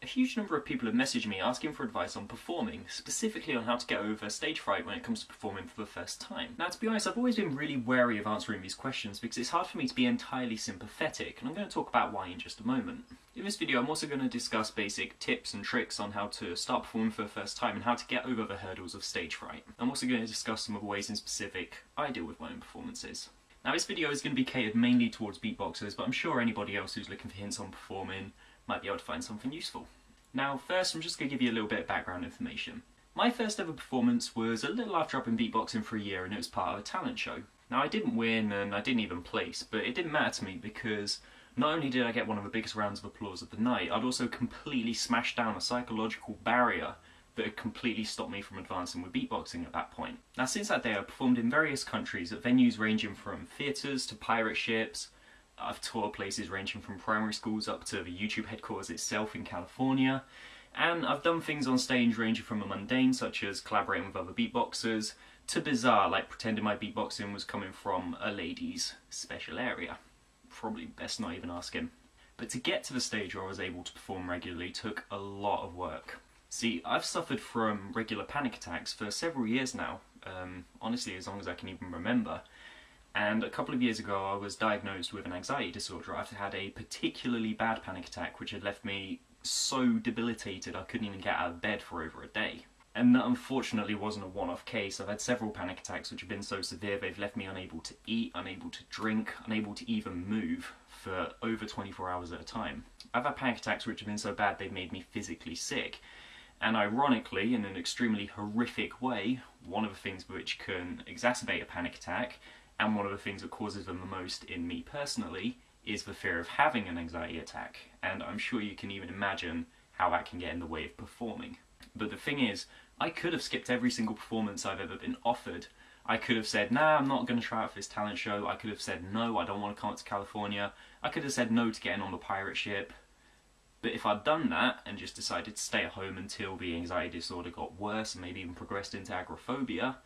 A huge number of people have messaged me asking for advice on performing, specifically on how to get over stage fright when it comes to performing for the first time. Now, to be honest, I've always been really wary of answering these questions because it's hard for me to be entirely sympathetic, and I'm going to talk about why in just a moment. In this video, I'm also going to discuss basic tips and tricks on how to start performing for the first time and how to get over the hurdles of stage fright. I'm also going to discuss some of the ways in specific I deal with my own performances. Now, this video is going to be catered mainly towards beatboxers, but I'm sure anybody else who's looking for hints on performing might be able to find something useful. Now, first, I'm just going to give you a little bit of background information. My first ever performance was a little after I've been beatboxing for a year, and it was part of a talent show. Now, I didn't win and I didn't even place, but it didn't matter to me because not only did I get one of the biggest rounds of applause of the night, I'd also completely smashed down a psychological barrier that had completely stopped me from advancing with beatboxing at that point. Now, since that day, I've performed in various countries at venues ranging from theatres to pirate ships. I've toured places ranging from primary schools up to the YouTube headquarters itself in California, and I've done things on stage ranging from the mundane, such as collaborating with other beatboxers, to bizarre, like pretending my beatboxing was coming from a lady's special area. Probably best not even ask him. But to get to the stage where I was able to perform regularly took a lot of work. See, I've suffered from regular panic attacks for several years now, honestly as long as I can even remember. And a couple of years ago I was diagnosed with an anxiety disorder. I've had a particularly bad panic attack which had left me so debilitated I couldn't even get out of bed for over a day. And that unfortunately wasn't a one-off case. I've had several panic attacks which have been so severe they've left me unable to eat, unable to drink, unable to even move for over 24 hours at a time. I've had panic attacks which have been so bad they've made me physically sick. And ironically, in an extremely horrific way, one of the things which can exacerbate a panic attack, and one of the things that causes them the most in me personally, is the fear of having an anxiety attack. And I'm sure you can even imagine how that can get in the way of performing. But the thing is, I could have skipped every single performance I've ever been offered. I could have said, nah, I'm not going to try out for this talent show. I could have said, no, I don't want to come up to California. I could have said no to getting on the pirate ship. But if I'd done that and just decided to stay at home until the anxiety disorder got worse and maybe even progressed into agoraphobia,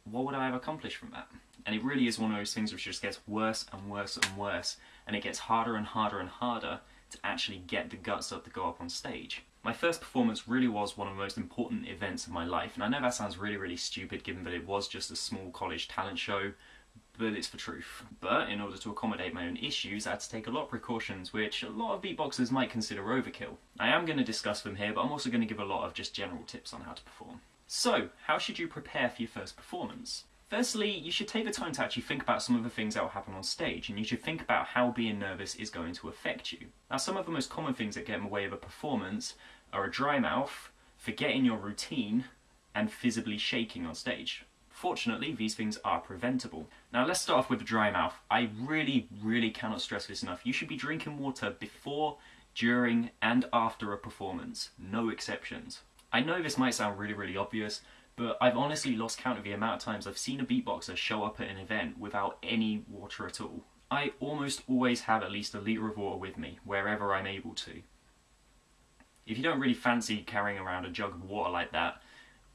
what would I have accomplished from that? And it really is one of those things which just gets worse and worse and worse, and it gets harder and harder and harder to actually get the guts up to go up on stage. My first performance really was one of the most important events of my life, and I know that sounds really, really stupid given that it was just a small college talent show, but it's the truth. But in order to accommodate my own issues, I had to take a lot of precautions, which a lot of beatboxers might consider overkill. I am going to discuss them here, but I'm also going to give a lot of just general tips on how to perform. So, how should you prepare for your first performance? Firstly, you should take the time to actually think about some of the things that will happen on stage, and you should think about how being nervous is going to affect you. Now, some of the most common things that get in the way of a performance are a dry mouth, forgetting your routine, and visibly shaking on stage. Fortunately, these things are preventable. Now, let's start off with the dry mouth. I really, really cannot stress this enough. You should be drinking water before, during, and after a performance. No exceptions. I know this might sound really, really obvious, but I've honestly lost count of the amount of times I've seen a beatboxer show up at an event without any water at all. I almost always have at least a litre of water with me, wherever I'm able to. If you don't really fancy carrying around a jug of water like that,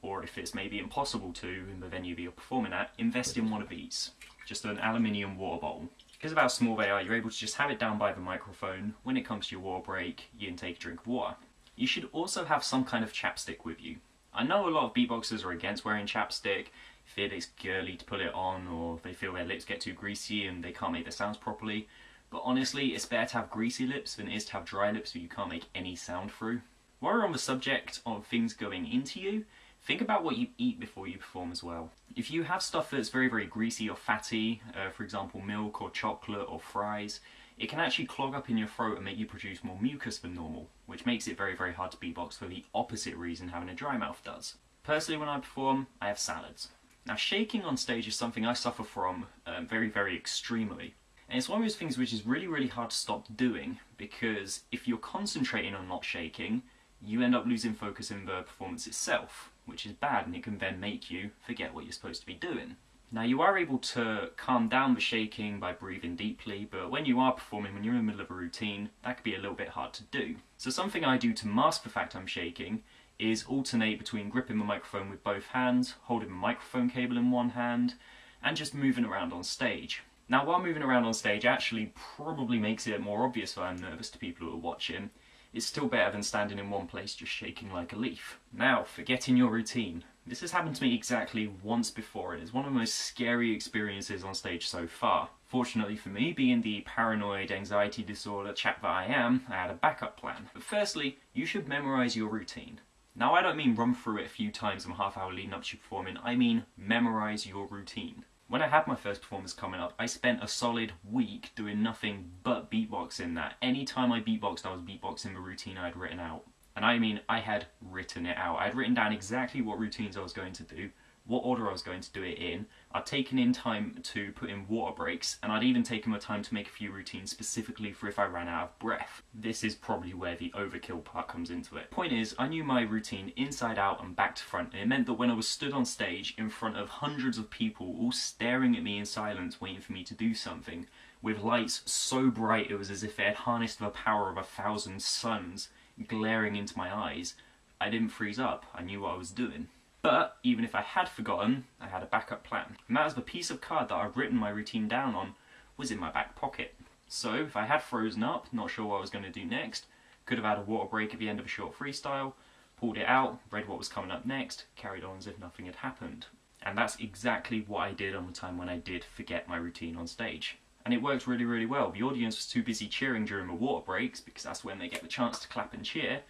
or if it's maybe impossible to in the venue that you're performing at, invest in one of these. Just an aluminium water bottle. Because of how small they are, you're able to just have it down by the microphone. When it comes to your water break, you can take a drink of water. You should also have some kind of chapstick with you. I know a lot of beatboxers are against wearing chapstick, feel it's girly to put it on, or they feel their lips get too greasy and they can't make their sounds properly. But honestly, it's better to have greasy lips than it is to have dry lips that you can't make any sound through. While we're on the subject of things going into you, think about what you eat before you perform as well. If you have stuff that's very, very greasy or fatty, for example milk or chocolate or fries, it can actually clog up in your throat and make you produce more mucus than normal, which makes it very, very hard to beatbox for the opposite reason having a dry mouth does. Personally, when I perform, I have salads. Now, shaking on stage is something I suffer from very, very extremely. And it's one of those things which is really, really hard to stop doing, because if you're concentrating on not shaking, you end up losing focus in the performance itself, which is bad, and it can then make you forget what you're supposed to be doing. Now, you are able to calm down the shaking by breathing deeply, but when you are performing, when you're in the middle of a routine, that can be a little bit hard to do. So something I do to mask the fact I'm shaking is alternate between gripping the microphone with both hands, holding the microphone cable in one hand, and just moving around on stage. Now, while moving around on stage actually probably makes it more obvious that I'm nervous to people who are watching, it's still better than standing in one place just shaking like a leaf. Now, forgetting your routine. This has happened to me exactly once before, and it's one of the most scary experiences on stage so far. Fortunately for me, being the paranoid anxiety disorder chap that I am, I had a backup plan. But firstly, you should memorise your routine. Now, I don't mean run through it a few times in a half hour leading up to your performing, I mean memorise your routine. When I had my first performance coming up, I spent a solid week doing nothing but beatboxing that. Any time I beatboxed, I was beatboxing the routine I had written out. And I mean, I had written it out. I had written down exactly what routines I was going to do, what order I was going to do it in. I'd taken in time to put in water breaks, and I'd even taken my time to make a few routines specifically for if I ran out of breath. This is probably where the overkill part comes into it. Point is, I knew my routine inside out and back to front, and it meant that when I was stood on stage in front of hundreds of people all staring at me in silence waiting for me to do something, with lights so bright it was as if it had harnessed the power of 1,000 suns glaring into my eyes, I didn't freeze up. I knew what I was doing. But even if I had forgotten, I had a backup plan. And that was the piece of card that I'd written my routine down on was in my back pocket. So if I had frozen up, not sure what I was going to do next, could have had a water break at the end of a short freestyle, pulled it out, read what was coming up next, carried on as if nothing had happened. And that's exactly what I did on the time when I did forget my routine on stage. And it worked really, really well. The audience was too busy cheering during the water breaks, because that's when they get the chance to clap and cheer.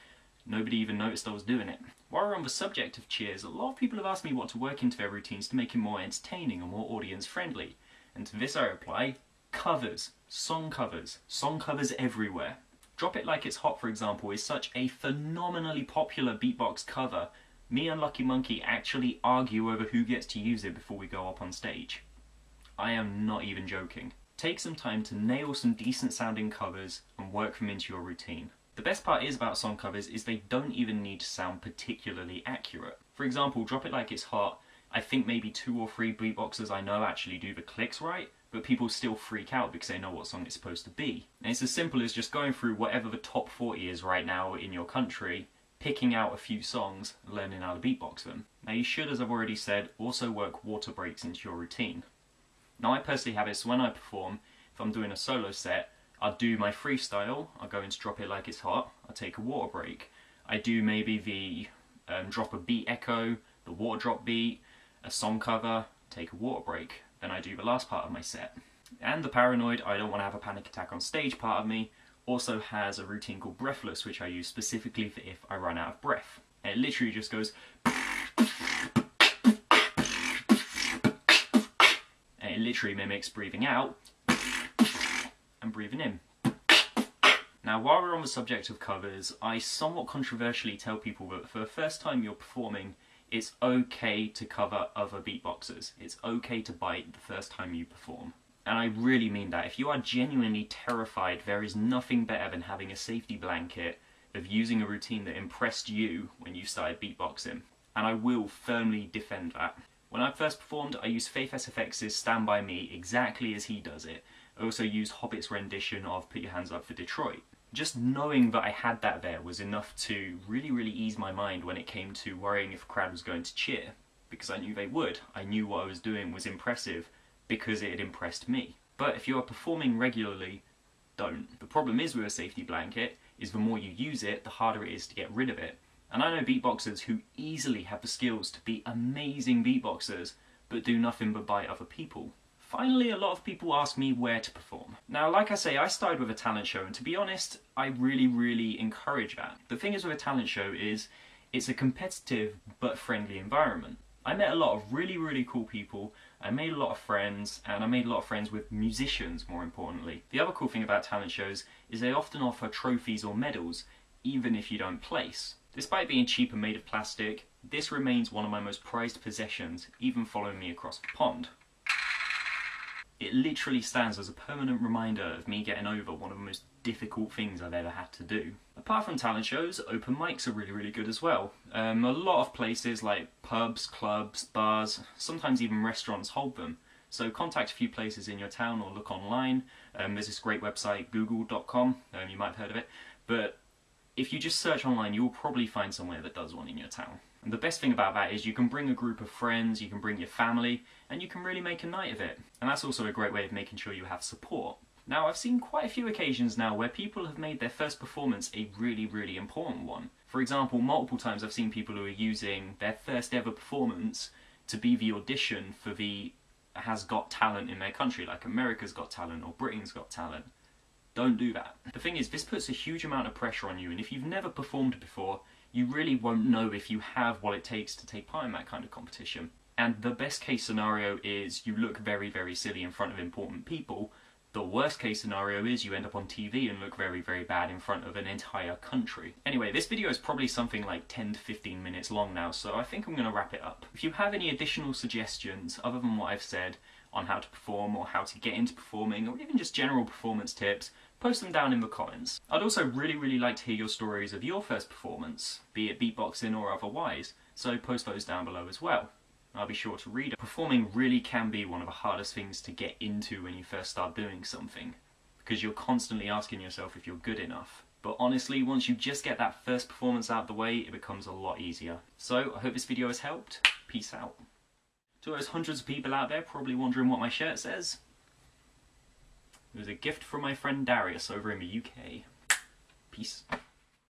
Nobody even noticed I was doing it. While we're on the subject of cheers, a lot of people have asked me what to work into their routines to make it more entertaining and more audience friendly. And to this I reply, covers. Song covers everywhere. Drop It Like It's Hot, for example, is such a phenomenally popular beatbox cover. Me and Lucky Monkey actually argue over who gets to use it before we go up on stage. I am not even joking. Take some time to nail some decent sounding covers and work them into your routine. The best part is about song covers is they don't even need to sound particularly accurate. For example, Drop It Like It's Hot, I think maybe 2 or 3 beatboxers I know actually do the clicks right, but people still freak out because they know what song it's supposed to be. And it's as simple as just going through whatever the top 40 is right now in your country, picking out a few songs, and learning how to beatbox them. Now you should, as I've already said, also work water breaks into your routine. Now I personally have it so when I perform, if I'm doing a solo set, I'll do my freestyle, I'll go into Drop It Like It's Hot, I'll take a water break. I do maybe the drop a beat echo, the water drop beat, a song cover, take a water break. Then I do the last part of my set. And the paranoid, I don't want to have a panic attack on stage part of me, also has a routine called Breathless, which I use specifically for if I run out of breath. And it literally just goes and it literally mimics breathing out and breathing in. Now, while we're on the subject of covers, I somewhat controversially tell people that for the first time you're performing, it's okay to cover other beatboxers. It's okay to bite the first time you perform. And I really mean that. If you are genuinely terrified, there is nothing better than having a safety blanket of using a routine that impressed you when you started beatboxing. And I will firmly defend that. When I first performed, I used Faith SFX's Stand By Me exactly as he does it. I also used Hobbit's rendition of Put Your Hands Up for Detroit. Just knowing that I had that there was enough to really ease my mind when it came to worrying if a crowd was going to cheer. Because I knew they would. I knew what I was doing was impressive because it had impressed me. But if you are performing regularly, don't. The problem is with a safety blanket is the more you use it, the harder it is to get rid of it. And I know beatboxers who easily have the skills to be amazing beatboxers, but do nothing but bite other people. Finally, a lot of people ask me where to perform. Now, like I say, I started with a talent show, and to be honest, I really encourage that. The thing is with a talent show is, it's a competitive but friendly environment. I met a lot of really cool people, I made a lot of friends, and I made a lot of friends with musicians, more importantly. The other cool thing about talent shows is they often offer trophies or medals, even if you don't place. Despite being cheap and made of plastic, this remains one of my most prized possessions, even following me across the pond. It literally stands as a permanent reminder of me getting over one of the most difficult things I've ever had to do. Apart from talent shows, open mics are really good as well. A lot of places like pubs, clubs, bars, sometimes even restaurants hold them. So contact a few places in your town or look online. There's this great website, google.com, you might have heard of it. But if you just search online, you'll probably find somewhere that does one in your town. And the best thing about that is you can bring a group of friends, you can bring your family, and you can really make a night of it. And that's also a great way of making sure you have support. Now, I've seen quite a few occasions now where people have made their first performance a really, really important one. For example, multiple times I've seen people who are using their first ever performance to be the audition for the Has Got Talent in their country, like America's Got Talent or Britain's Got Talent. Don't do that. The thing is, this puts a huge amount of pressure on you, and if you've never performed before, you really won't know if you have what it takes to take part in that kind of competition. And the best case scenario is you look very, very silly in front of important people. The worst case scenario is you end up on TV and look very, very bad in front of an entire country. Anyway, this video is probably something like 10 to 15 minutes long now, so I think I'm going to wrap it up. If you have any additional suggestions, other than what I've said, on how to perform or how to get into performing, or even just general performance tips, post them down in the comments. I'd also really, really like to hear your stories of your first performance, be it beatboxing or otherwise, so post those down below as well. I'll be sure to read it. Performing really can be one of the hardest things to get into when you first start doing something, because you're constantly asking yourself if you're good enough. But honestly, once you just get that first performance out of the way, it becomes a lot easier. So, I hope this video has helped. Peace out. To those hundreds of people out there probably wondering what my shirt says, it was a gift from my friend Darius over in the UK. Peace.